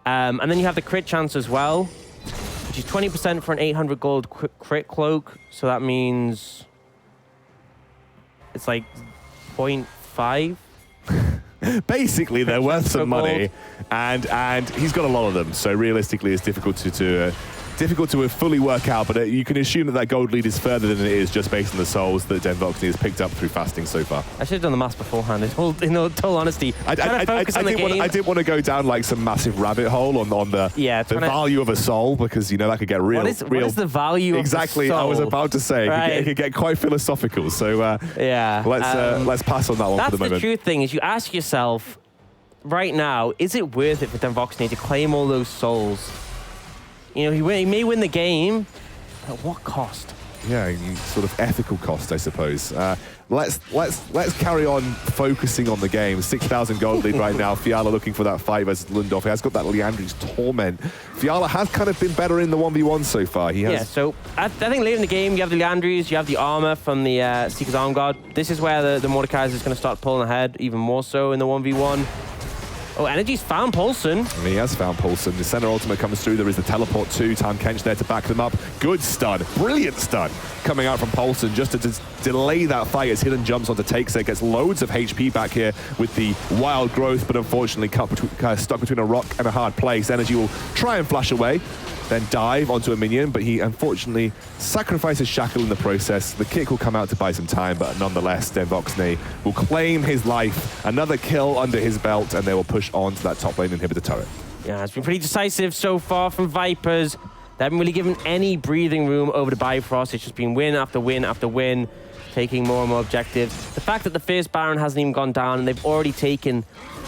And then you have the crit chance as well, which is 20% for an 800 gold crit cloak. So that means it's like 0.5. Basically, they're worth some money, and he's got a lot of them. So realistically, it's difficult to fully work out. But you can assume that gold lead is further than it is just based on the souls that Voxney has picked up through fasting so far. I should have done the maths beforehand. In total honesty, I didn't want to go down like some massive rabbit hole on the value of a soul, because that could get real. What is the value? Exactly, of the soul? I was about to say it could get quite philosophical. So let's pass on that one for the moment. That's the true thing: is you ask yourself right now, is it worth it for Voxney to claim all those souls? He may win the game, at what cost? Yeah, sort of ethical cost, I suppose. Let's carry on focusing on the game. 6,000 gold lead right now. Fiala looking for that fight versus Lundorf. He has got that Liandry's Torment. Fiala has kind of been better in the 1v1 so far. He has. Yeah, so I think later in the game, you have the Liandry's, you have the armor from the Seeker's Arm Guard. This is where the Mordekaiser is going to start pulling ahead, even more so in the 1v1. Oh, Energy's found Paulson. And he has found Paulson. The center ultimate comes through. There is the teleport too. Tahm Kench there to back them up. Good stun. Brilliant stun coming out from Paulson just to delay that fight as Hidden jumps onto Takeset. Gets loads of HP back here with the wild growth, but unfortunately stuck between a rock and a hard place. Energy will try and flash away, then dive onto a minion, but he unfortunately sacrifices Shackle in the process. The kick will come out to buy some time, but nonetheless, Denvoxne will claim his life. Another kill under his belt, and they will push on to that top lane inhibitor turret. Yeah, it's been pretty decisive so far from Vipers. They haven't really given any breathing room over to Bifrost. It's just been win after win after win, taking more and more objectives. The fact that the first Baron hasn't even gone down, and they've already taken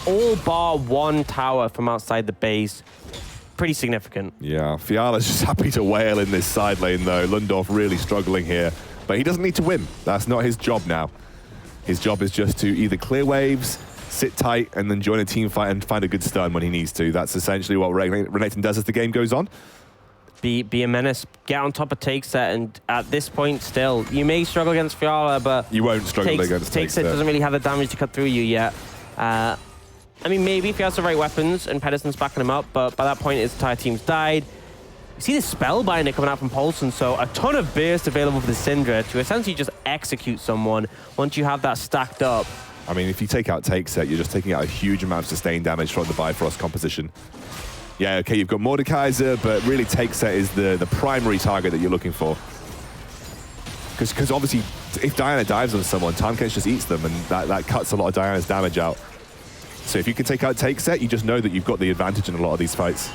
all bar one tower from outside the base, pretty significant. Yeah, Fiala's just happy to wail in this side lane, though. Lundorf really struggling here, but he doesn't need to win. That's not his job now. His job is just to either clear waves, sit tight, and then join a team fight and find a good stun when he needs to. That's essentially what Renekton does as the game goes on. Be a menace, get on top of Takeset, and at this point still, you may struggle against Fiala, but you won't struggle against Takeset. Doesn't really have the damage to cut through you yet. I mean, maybe if he has the right weapons and Pedersen's backing him up, but by that point his entire team's died. You see the Spellbinder coming out from Paulson, so a ton of burst available for the Syndra to essentially just execute someone once you have that stacked up. I mean, if you take out Takeset, you're just taking out a huge amount of sustained damage from the Bifrost composition. Yeah, okay, you've got Mordekaiser, but really Takeset is the primary target that you're looking for. Because obviously, if Diana dives on someone, Tahm Kench just eats them, and that cuts a lot of Diana's damage out. So if you can take out Takeset, you just know that you've got the advantage in a lot of these fights.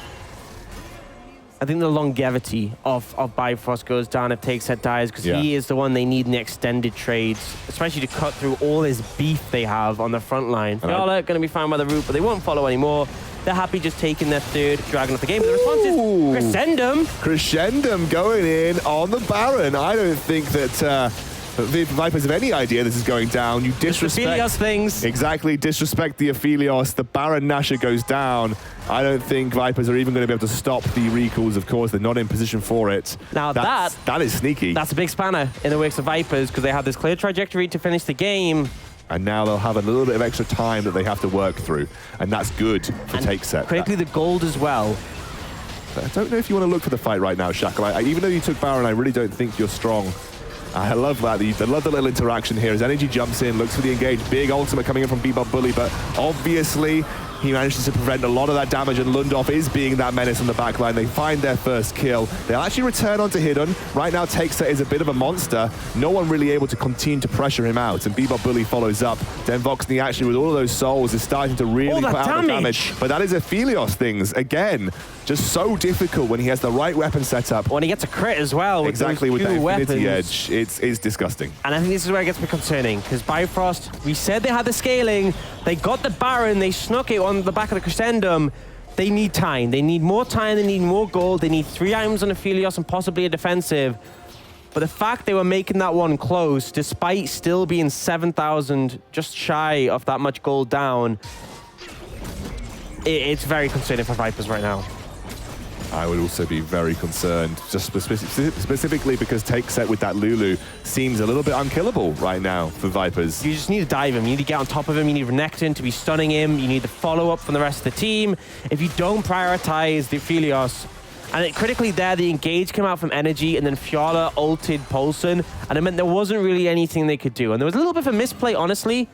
I think the longevity of Bifrost goes down if Takeset dies, because he is the one they need in the extended trades, especially to cut through all this beef they have on the front line. Fiala going to be fine by the route, but they won't follow anymore. They're happy just taking their third dragon of the game. But the response is Crescendum. Crescendum going in on the Baron. I don't think that the Vipers have any idea this is going down. You disrespect Aphelios things. Exactly, disrespect the Aphelios. The Baron Nashor goes down. I don't think Vipers are even going to be able to stop the recalls. Of course, they're not in position for it. Now that is sneaky. That's a big spanner in the works of Vipers, because they have this clear trajectory to finish the game. And now they'll have a little bit of extra time that they have to work through. And that's good for Takeset. Critically, the gold as well. I don't know if you want to look for the fight right now, Shackle. Even though you took Baron, I really don't think you're strong. I love that. I love the little interaction here as Energy jumps in, looks for the engage. Big ultimate coming in from Bebop Bully, but obviously he manages to prevent a lot of that damage, and Lundorf is being that menace on the backline. They find their first kill. They'll actually return onto Hidden. Right now, Takeset is a bit of a monster. No one really able to continue to pressure him out, and Bebop Bully follows up. Denvoxne actually, with all of those souls, is starting to really put out the damage. But that is Aphelios things. Again, just so difficult when he has the right weapon set up. When he gets a crit as well. Exactly, with that Infinity Edge. It's disgusting. And I think this is where it gets me concerning, because Bifrost, we said they had the scaling, they got the Baron, they snuck it on the back of the Crescendum. They need time. They need more time, they need more gold, they need 3 items on Aphelios and possibly a defensive. But the fact they were making that one close, despite still being 7,000, just shy of that much gold down, it's very concerning for Vipers right now. I would also be very concerned, just specifically because Takeset with that Lulu seems a little bit unkillable right now for Vipers. You just need to dive him. You need to get on top of him. You need Renekton to be stunning him. You need the follow-up from the rest of the team. If you don't prioritize the Aphelios, and critically there, the engage came out from Energy, and then Fiala ulted Paulson, and it meant there wasn't really anything they could do. And there was a little bit of a misplay, honestly.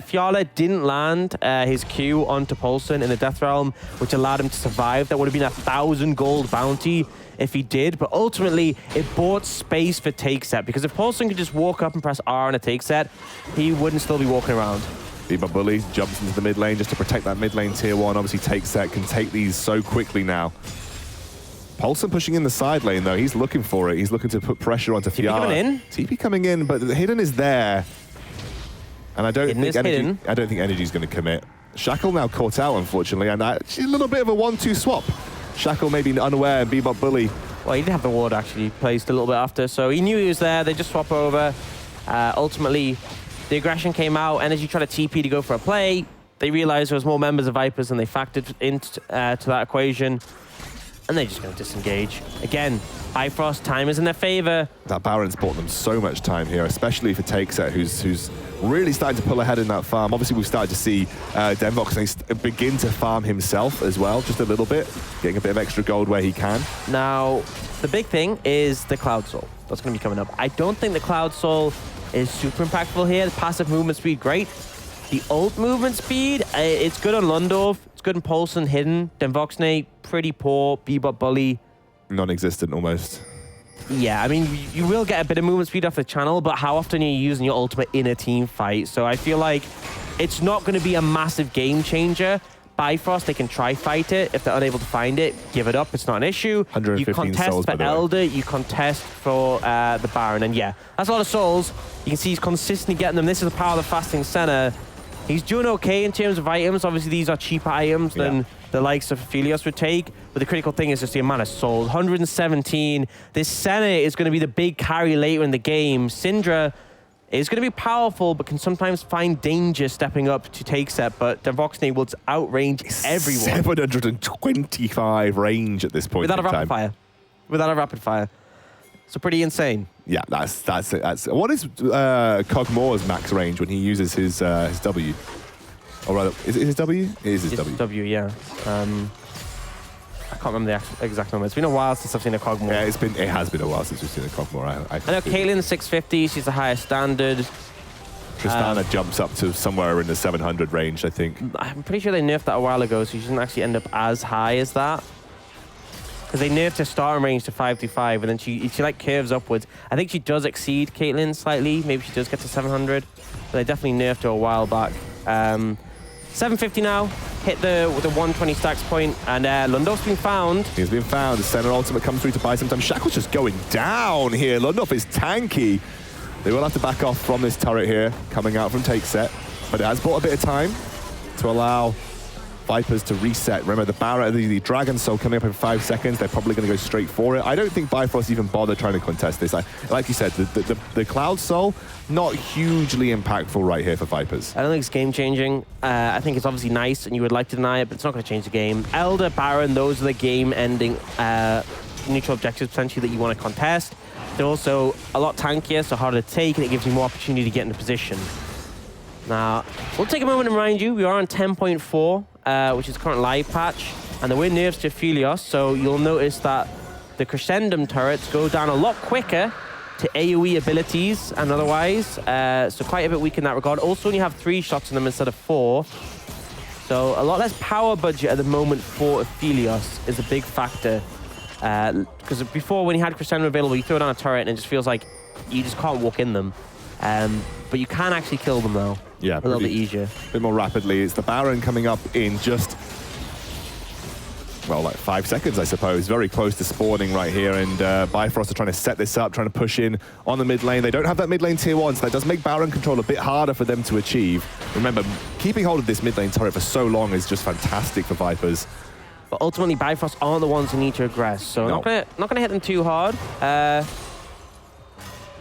Fiala didn't land his Q onto Paulson in the Death Realm, which allowed him to survive. That would have been 1,000 gold bounty if he did, but ultimately it bought space for Takeset, because if Paulson could just walk up and press R on a Takeset, he wouldn't still be walking around. Bebop Bully jumps into the mid lane just to protect that mid lane tier 1. Obviously Takeset can take these so quickly now. Paulson pushing in the side lane though, he's looking for it. He's looking to put pressure onto Fiala. TP coming in? TP coming in, but the Hidden is there. And I don't think Energy's going to commit. Shackle now caught out, unfortunately, and actually a little bit of a 1-2 swap. Shackle maybe unaware, and Bebop Bully. Well, he did have the ward actually placed a little bit after, so he knew he was there. They just swap over. Ultimately, the aggression came out. Energy tried to TP to go for a play. They realized there was more members of Vipers, and they factored into that equation. and they're just going to disengage. Again, Bifrost, time is in their favor. That Baron's bought them so much time here, especially for Takeset, who's really starting to pull ahead in that farm. Obviously, we've started to see Denvox begin to farm himself as well, just a little bit, getting a bit of extra gold where he can. Now, the big thing is the Cloud Soul. That's going to be coming up. I don't think the Cloud Soul is super impactful here. The passive movement speed, great. The ult movement speed, it's good on Lundorf. It's good in Poulsen, Hidden. Denvoxne, pretty poor. Bebop Bully, Non-existent almost. yeah, I mean, you will get a bit of movement speed off the channel, but how often are you using your ultimate in a team fight? So I feel like it's not going to be a massive game changer. Bifrost, they can try fight it. If they're unable to find it, give it up. It's not an issue. 115 you contest souls, for Elder, you contest for the Baron. And yeah, that's a lot of souls. You can see he's consistently getting them. This is the power of the Fasting Center. He's doing okay in terms of items. Obviously, these are cheaper items than the likes of Aphelios would take. But the critical thing is just the amount of souls. 117. This Senna is going to be the big carry later in the game. Syndra is going to be powerful, but can sometimes find danger stepping up to take set. But Denvoxne will outrange everyone. 725 range at this point Without in a time. rapid fire. Without a rapid fire. So pretty insane. Yeah, that's it. What is Cogmore's max range when he uses his W? Or rather, is it his W? It is his W. W, yeah. I can't remember the exact number. It's been a while since I've seen a Cogmore. Yeah, it has been a while since we've seen a Cogmore. I know Caitlyn's 650. She's the highest standard. Tristana jumps up to somewhere in the 700 range, I think. I'm pretty sure they nerfed that a while ago, so she doesn't actually end up as high as that. Because they nerfed her starting range to 525, and then she like curves upwards. I think she does exceed Caitlyn slightly. Maybe she does get to 700. But they definitely nerfed her a while back. 750 now. Hit the 120 stacks point, and Lundorf's been found. He's been found. The center ultimate comes through to buy some time. Shackle's just going down here. Lundorf is tanky. They will have to back off from this turret here, coming out from take set. But it has bought a bit of time to allow Vipers to reset. Remember, the Dragon Soul coming up in 5 seconds. They're probably going to go straight for it. I don't think Bifrost even bother trying to contest this. Like you said, the Cloud Soul, not hugely impactful right here for Vipers. I don't think it's game-changing. I think it's obviously nice, and you would like to deny it, but it's not going to change the game. Elder, Baron, those are the game-ending neutral objectives, potentially, that you want to contest. They're also a lot tankier, so harder to take, and it gives you more opportunity to get into position. Now, we'll take a moment and remind you, we are on 10.4, which is the current live patch, and there were nerfs to Aphelios, so you'll notice that the Crescendum turrets go down a lot quicker to AoE abilities and otherwise, so quite a bit weak in that regard. Also, when you have 3 shots in them instead of 4, so a lot less power budget at the moment for Aphelios is a big factor. Because before, when you had Crescendum available, you throw down a turret and it just feels like you just can't walk in them. But you can actually kill them now. Yeah, a little bit easier. A bit more rapidly. It's the Baron coming up in just, well, like 5 seconds, I suppose. Very close to spawning right here, and Bifrost are trying to set this up, trying to push in on the mid lane. They don't have that mid lane tier 1, so that does make Baron control a bit harder for them to achieve. Remember, keeping hold of this mid lane turret for so long is just fantastic for Vipers. But ultimately, Bifrost aren't the ones who need to aggress, so not gonna hit them too hard.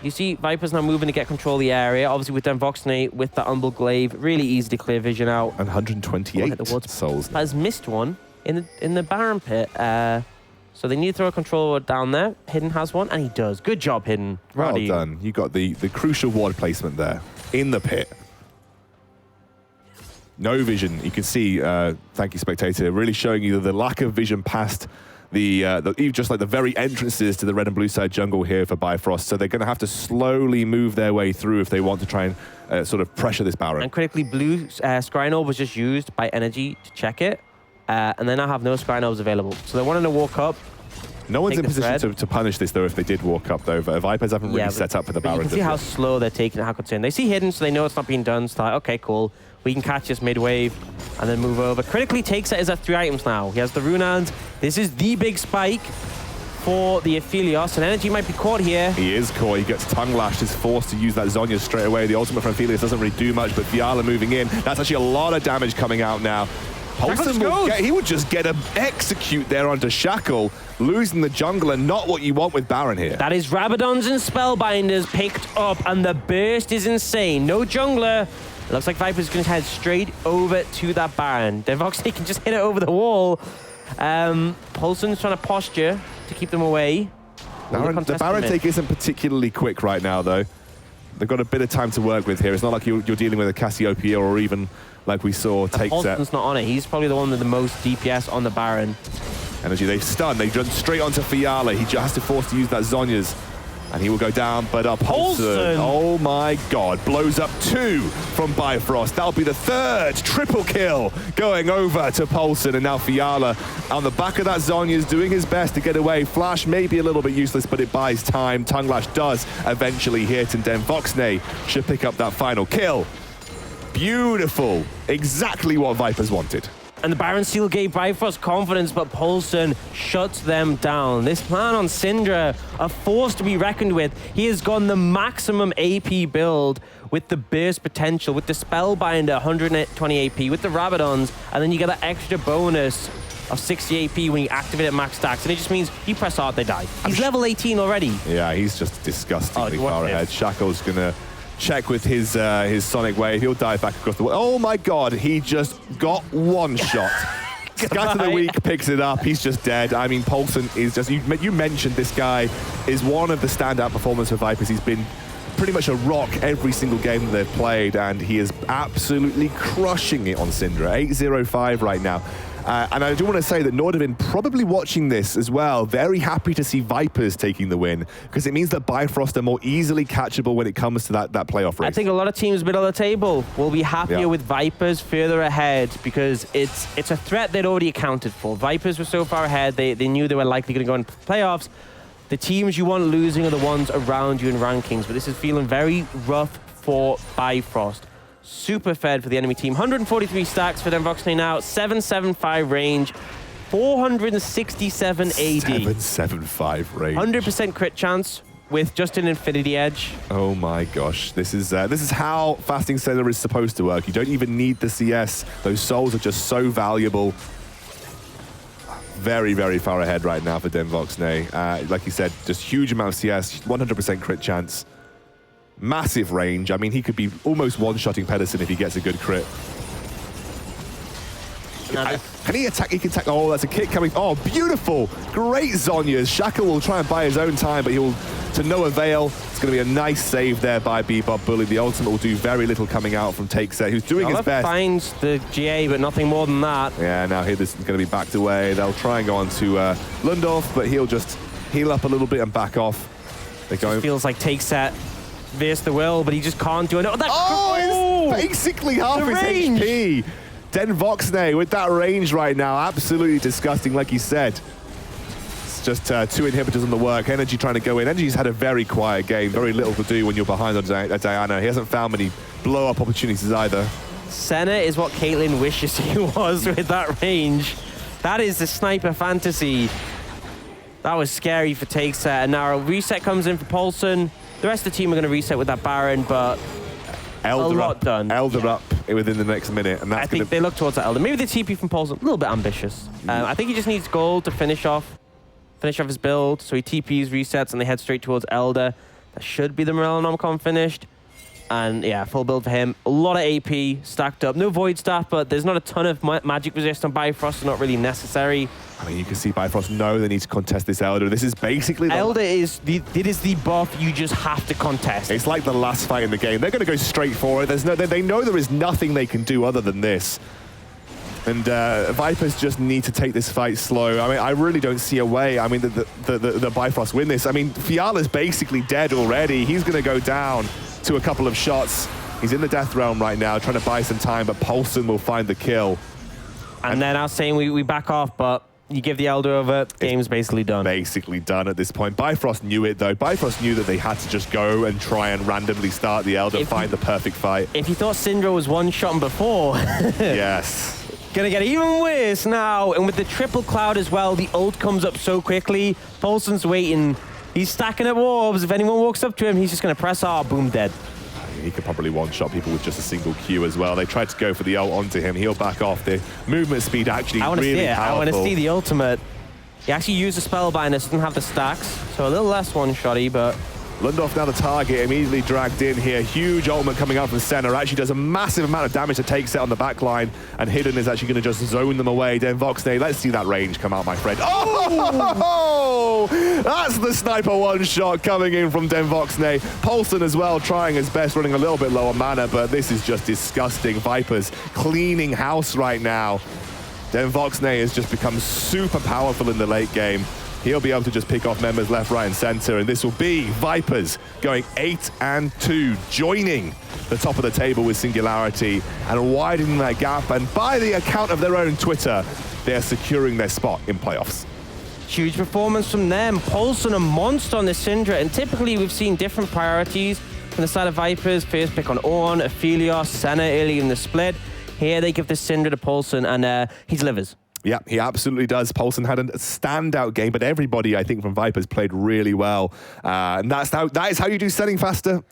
You see Vipers now moving to get control of the area. Obviously, with Denvoxne, with the Umbral Glaive, really easy to clear vision out. And 128 souls. Has missed one in the Baron pit. So they need to throw a controller down there. Hidden has one, and he does. Good job, Hidden. Well done. You got the crucial ward placement there in the pit. No vision. You can see, thank you, Spectator, really showing you the lack of vision past just like the very entrances to the red and blue side jungle here for Bifrost. So they're going to have to slowly move their way through if they want to try and sort of pressure this Baron. And critically, blue Scrying Orb was just used by Energy to check it. And they now have no Scrying Orbs available. So they're wanting to walk up. No one's in position to punish this, though, if they did walk up, though. Vipers haven't really set up for the Baron. You can see how slow they're taking it, how concerned. They see Hidden, so they know it's not being done. So they're like, okay, cool. We can catch this mid-wave and then move over. Critically takes it is at 3 items now. He has the Runans. This is the big spike for the Aphelios, and Energy might be caught here. He is caught. He gets tongue-lashed, is forced to use that Zhonya straight away. The ultimate from Aphelios doesn't really do much, but Fiala moving in. That's actually a lot of damage coming out now. He would just get an execute there onto Shackle, losing the jungler, not what you want with Baron here. That is Rabadons and Spellbinders picked up, and the burst is insane. No jungler. Looks like Viper's going to head straight over to that Baron. Denvoxne can just hit it over the wall. Paulson's trying to posture to keep them away. The Baron take isn't particularly quick right now, though. They've got a bit of time to work with here. It's not like you're dealing with a Cassiopeia or even like we saw take set. Paulson's not on it. He's probably the one with the most DPS on the Baron. Energy, they've stunned. They jump straight onto Fiala. He just has to force to use that Zhonya's. And he will go down, but Paulson, oh my God, blows up 2 from Bifrost. That'll be the 3rd triple kill going over to Paulson. And now Fiala on the back of that Zhonya's doing his best to get away. Flash may be a little bit useless, but it buys time. Tongue Lash does eventually hit, and then Voxney should pick up that final kill. Beautiful. Exactly what Vipers wanted. And the Baron Seal gave Bifrost confidence, but Paulson shuts them down. This man on Syndra, a force to be reckoned with. He has gone the maximum AP build with the burst potential, with the Spellbinder, 120 AP, with the Rabadons, and then you get that extra bonus of 60 AP when you activate at max stacks, and it just means you press hard, they die. He's level 18 already. Yeah, he's just disgustingly far this? ahead. Shackle's gonna check with his Sonic Wave. He'll dive back across the wall. Oh my God, he just got one shot. Scatter the Weak picks it up. He's just dead. I mean, Paulson is just, you mentioned this guy is one of the standout performers for Vipers. He's been pretty much a rock every single game that they've played, and he is absolutely crushing it on Syndra. 8-0-5 right now. And I do want to say that Nordic probably watching this as well, very happy to see Vipers taking the win, because it means that Bifrost are more easily catchable when it comes to that playoff race. I think a lot of teams middle of the table will be happier with Vipers further ahead, because it's a threat they'd already accounted for. Vipers were so far ahead, they knew they were likely going to go into playoffs. The teams you want losing are the ones around you in rankings, but this is feeling very rough for Bifrost. Super fed for the enemy team. 143 stacks for them. Voxney now. 775 range. 467 AD. 775 range. 100% crit chance with just an Infinity Edge. Oh my gosh. This is how Fasting Sailor is supposed to work. You don't even need the CS. Those souls are just so valuable. Very, very far ahead right now for Den Voxney. Like you said, just huge amount of CS, 100% crit chance. Massive range. I mean, he could be almost one-shotting Pedersen if he gets a good crit. Can he attack? He can attack. Oh, that's a kick coming. Oh, beautiful. Great Zhonya's. Shackle will try and buy his own time, but he'll to no avail. It's going to be a nice save there by Bebop Bully. The ultimate will do very little coming out from Takeset, who's doing his best. Finds the GA, but nothing more than that. Yeah, now here this is going to be backed away. They'll try and go on to Lundorf, but he'll just heal up a little bit and back off. They're going. It feels like Takeset versus the will, but he just can't do it. It's basically half his HP. Den Voxney with that range right now, absolutely disgusting, like you said. It's just 2 inhibitors on the work. Energy trying to go in. Energy's had a very quiet game, very little to do when you're behind on Diana. He hasn't found many blow-up opportunities either. Senna is what Caitlyn wishes he was with that range. That is the sniper fantasy. That was scary for Takeset, and now a reset comes in for Paulson. The rest of the team are going to reset with that Baron, but Elder a lot done. Elder up within the next minute, and that's I think they look towards that Elder. Maybe the TP from Paulson, a little bit ambitious. I think he just needs gold to finish off his build. So he TPs, resets, and they head straight towards Elder. That should be the Morellonomicon finished. And yeah, full build for him. A lot of AP stacked up. No Void Staff, but there's not a ton of magic resist on Bifrost. It's not really necessary. I mean, you can see Bifrost know they need to contest this Elder. This is basically Elder is the buff you just have to contest. It's like the last fight in the game. They're going to go straight for it. They know there is nothing they can do other than this. And Vipers just need to take this fight slow. I mean, I really don't see a way. I mean, the Bifrost win this. I mean, Fiala's basically dead already. He's going to go down to a couple of shots. He's in the death realm right now, trying to buy some time, but Paulson will find the kill. And then I was saying we back off, but you give the Elder over, game's basically done. Basically done at this point. Bifrost knew it, though. Bifrost knew that they had to just go and try and randomly start the Elder, find the perfect fight. If you thought Syndra was one-shotting before... Yes. Gonna get even worse now. And with the triple cloud as well, the ult comes up so quickly. Paulson's waiting. He's stacking up orbs. If anyone walks up to him, he's just gonna press R, boom, dead. He could probably one-shot people with just a single Q as well. They tried to go for the ult onto him. He'll back off. The movement speed actually really powerful. I want to see the ultimate. He actually used the Spellbinder, so doesn't have the stacks. So a little less one-shotty, but Lundorf now the target, immediately dragged in here. Huge ultimate coming out from center. Actually does a massive amount of damage to take set on the back line. And Hidden is actually going to just zone them away. Denvoxne, let's see that range come out, my friend. Oh! That's the sniper one shot coming in from Denvoxne. Paulson as well, trying his best, running a little bit low on mana, but this is just disgusting. Vipers cleaning house right now. Denvoxne has just become super powerful in the late game. He'll be able to just pick off members left, right, and center, and this will be Vipers going 8-2, joining the top of the table with Singularity and widening that gap. And by the account of their own Twitter, they are securing their spot in playoffs. Huge performance from them. Paulson a monster on the Syndra, and typically we've seen different priorities from the side of Vipers. First pick on Ornn, Aphelios, Senna early in the split. Here they give the Syndra to Paulson, and he delivers. Yeah, he absolutely does. Paulson had a standout game, but everybody, I think, from Vipers played really well. And that is how you do fasting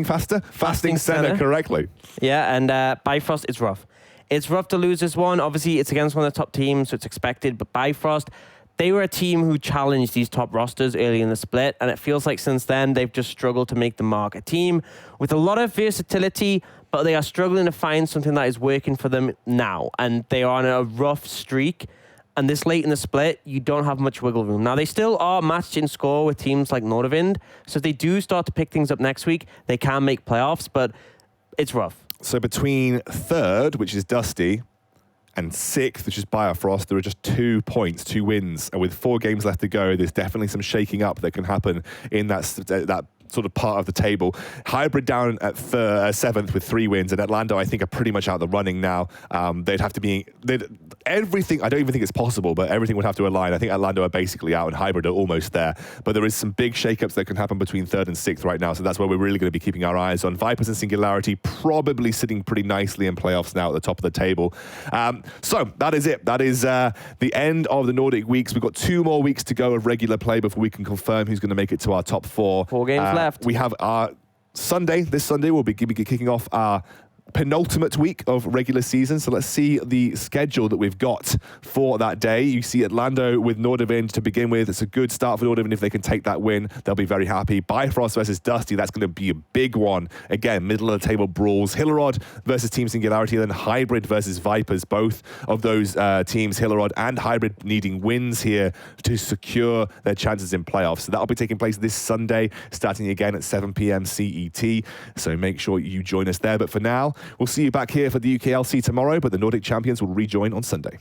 center correctly. Yeah, and Bifrost, it's rough. It's rough to lose this one. Obviously, it's against one of the top teams, so it's expected. But Bifrost, they were a team who challenged these top rosters early in the split, and it feels like since then they've just struggled to make the mark. A team with a lot of versatility, but they are struggling to find something that is working for them now, and they are on a rough streak. And this late in the split, you don't have much wiggle room. Now, they still are matched in score with teams like Nordic, so if they do start to pick things up next week, they can make playoffs, but it's rough. So between third, which is Dusty, and sixth, which is Bifrost, there are just 2 points, 2 wins. And with 4 games left to go, there's definitely some shaking up that can happen in that sort of part of the table. Hybrid down at 7th with 3 wins, and Atlanta, I think, are pretty much out the running now. They'd have to be... everything, I don't even think it's possible, but everything would have to align. I think Atlanta are basically out and Hybrid are almost there. But there is some big shakeups that can happen between 3rd and 6th right now, so that's where we're really going to be keeping our eyes on. Vipers and Singularity probably sitting pretty nicely in playoffs now at the top of the table. So that is it. That is the end of the Nordic weeks. We've got 2 more weeks to go of regular play before we can confirm who's going to make it to our top 4. 4 games left. We have our Sunday. This Sunday we'll be kicking off our penultimate week of regular season. So let's see the schedule that we've got for that day. You see Atlanta with Nordic to begin with. It's a good start for Nordic. If they can take that win, they'll be very happy. Bifrost versus Dusty, that's going to be a big one. Again, middle of the table brawls. Hillerod versus Team Singularity, then Hybrid versus Vipers. Both of those teams, Hillerod and Hybrid, needing wins here to secure their chances in playoffs. So that'll be taking place this Sunday, starting again at 7 p.m. CET. So make sure you join us there. But for now, we'll see you back here for the UKLC tomorrow, but the Nordic champions will rejoin on Sunday.